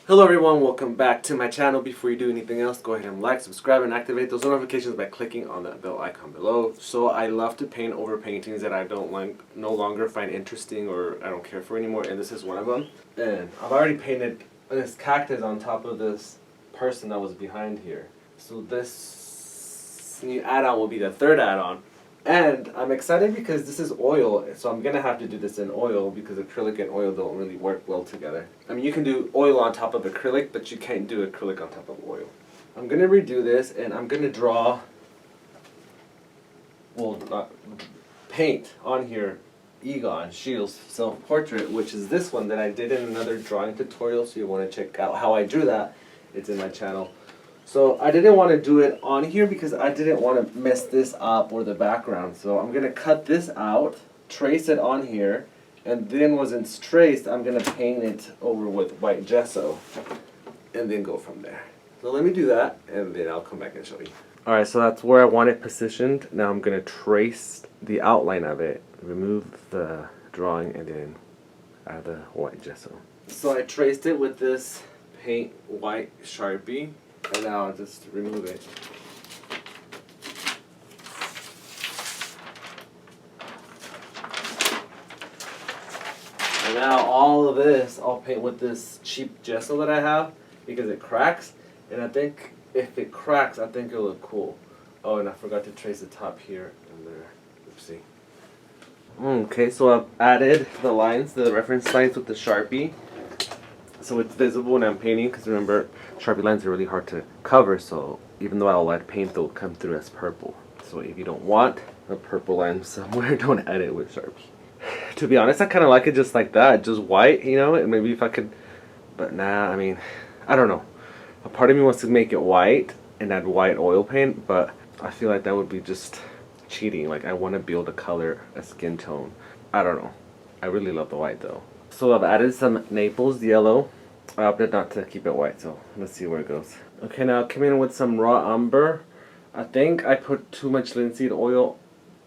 Hello everyone, welcome back to my channel. Before you do anything else, go ahead and like, subscribe, and activate those notifications by clicking on that bell icon below. So I love to paint over paintings that I don't like, no longer find interesting or I don't care for anymore, and this is one of them. And I've already painted this cactus on top of this person that was behind here. So this new add-on will be the third add-on. And I'm excited because this is oil, so I'm going to have to do this in oil because acrylic and oil don't really work well together. I mean, you can do oil on top of acrylic, but you can't do acrylic on top of oil. I'm going to redo this, and I'm going to draw, paint on here Egon Schiele's self-portrait, which is this one that I did in another drawing tutorial, so you want to check out how I drew that. It's in my channel. So I didn't want to do it on here because I didn't want to mess this up or the background. So I'm going to cut this out, trace it on here, and then once it's traced, I'm going to paint it over with white gesso and then go from there. So let me do that and then I'll come back and show you. Alright, so that's where I want it positioned. Now I'm going to trace the outline of it, remove the drawing, and then add the white gesso. So I traced it with this paint white Sharpie. And now I'll just remove it. And now all of this I'll paint with this cheap gesso that I have because it cracks. And I think if it cracks, I think it'll look cool. Oh, and I forgot to trace the top here and there. Oopsie. Okay, so I've added the lines, the reference lines with the Sharpie. So it's visible when I'm painting, because remember, Sharpie lines are really hard to cover, so even though I'll add paint, they'll come through as purple. So if you don't want a purple line somewhere, don't add it with Sharpie. To be honest, I kind of like it just like that, just white, you know, and maybe if I could, but nah, I mean, I don't know. A part of me wants to make it white and add white oil paint, but I feel like that would be just cheating. Like, I want to be able to color a skin tone. I don't know. I really love the white though. So I've added some Naples yellow. I opted not to keep it white, so let's see where it goes. Okay, now I came in with some raw umber. I think I put too much linseed oil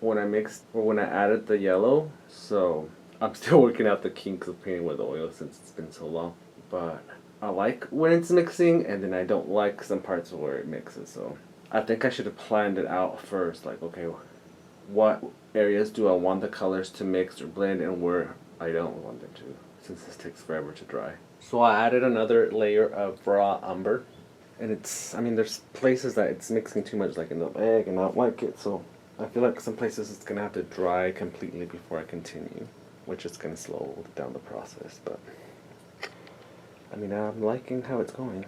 when I mixed or when I added the yellow, so I'm still working out the kinks of painting with the oil since it's been so long. But I like when it's mixing, and then I don't like some parts where it mixes. So I think I should have planned it out first. Like, okay, what areas do I want the colors to mix or blend, and where I don't want them to, since this takes forever to dry. So I added another layer of raw umber, and it's, I mean, there's places that it's mixing too much, like in the egg, and I don't like it, so I feel like some places it's gonna have to dry completely before I continue, which is gonna slow down the process, but I mean, I'm liking how it's going.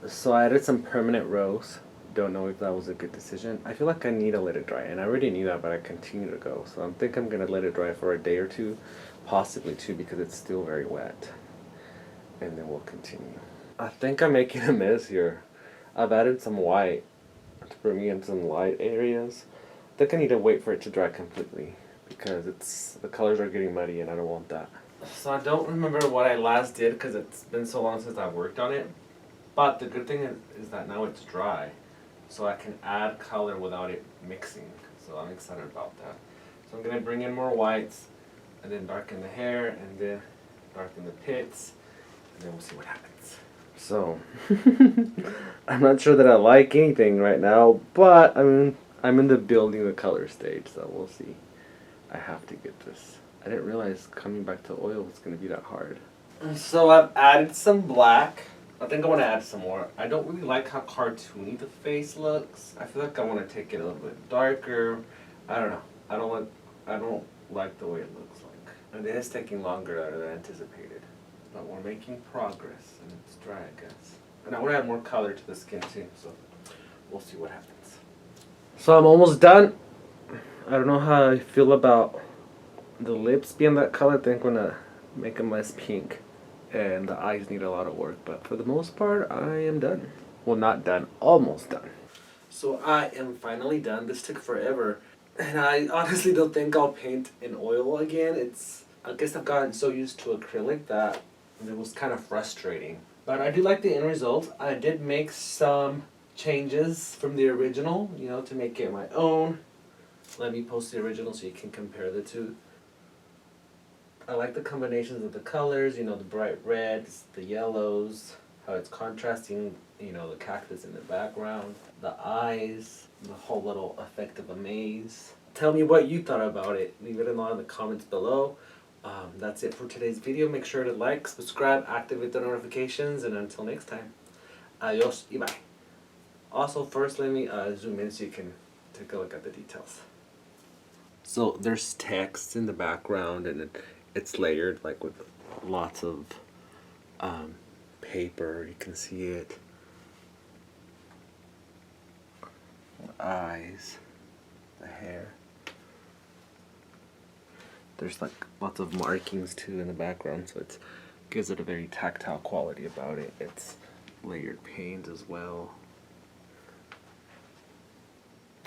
So I added some permanent rose. Don't know if that was a good decision. I feel like I need to let it dry, and I already knew that, but I continue to go. So I think I'm gonna let it dry for a day or two, possibly two, because it's still very wet. And then we'll continue. I think I'm making a mess here. I've added some white to bring in some light areas. I think I need to wait for it to dry completely because the colors are getting muddy and I don't want that. So I don't remember what I last did because it's been so long since I've worked on it. But the good thing is that now it's dry. So I can add color without it mixing. So I'm excited about that. So I'm going to bring in more whites and then darken the hair and then darken the pits. And then we'll see what happens. So, I'm not sure that I like anything right now, but I'm in the building the color stage, so we'll see. I have to get this. I didn't realize coming back to oil was going to be that hard. So I've added some black. I think I want to add some more. I don't really like how cartoony the face looks. I feel like I want to take it a little bit darker. I don't know. I don't like the way it looks like. And it is taking longer than anticipated. But we're making progress, and it's dry, I guess. And I want to add more color to the skin too, so we'll see what happens. So I'm almost done. I don't know how I feel about the lips being that color. I think I'm going to make them less pink. And the eyes need a lot of work, but for the most part, I am done. Well, not done, almost done. So I am finally done. This took forever. And I honestly don't think I'll paint in oil again. I guess I've gotten so used to acrylic that it was kind of frustrating. But I do like the end result. I did make some changes from the original, to make it my own. Let me post the original so you can compare the two. I like the combinations of the colors, the bright reds, the yellows, how it's contrasting, you know, the cactus in the background, the eyes, the whole little effect of a maze. Tell me what you thought about it. Leave it in the comments below. That's it for today's video. Make sure to like, subscribe, activate the notifications, and until next time, adios y bye. Also, first let me zoom in so you can take a look at the details. So there's text in the background, and it's layered like with lots of paper. You can see it. The eyes, the hair. There's like lots of markings too in the background, so it gives it a very tactile quality about it. It's layered paint as well.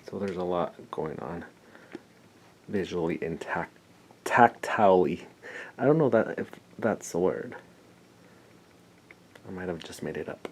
So there's a lot going on visually and tactilely. I don't know if that's the word. I might have just made it up.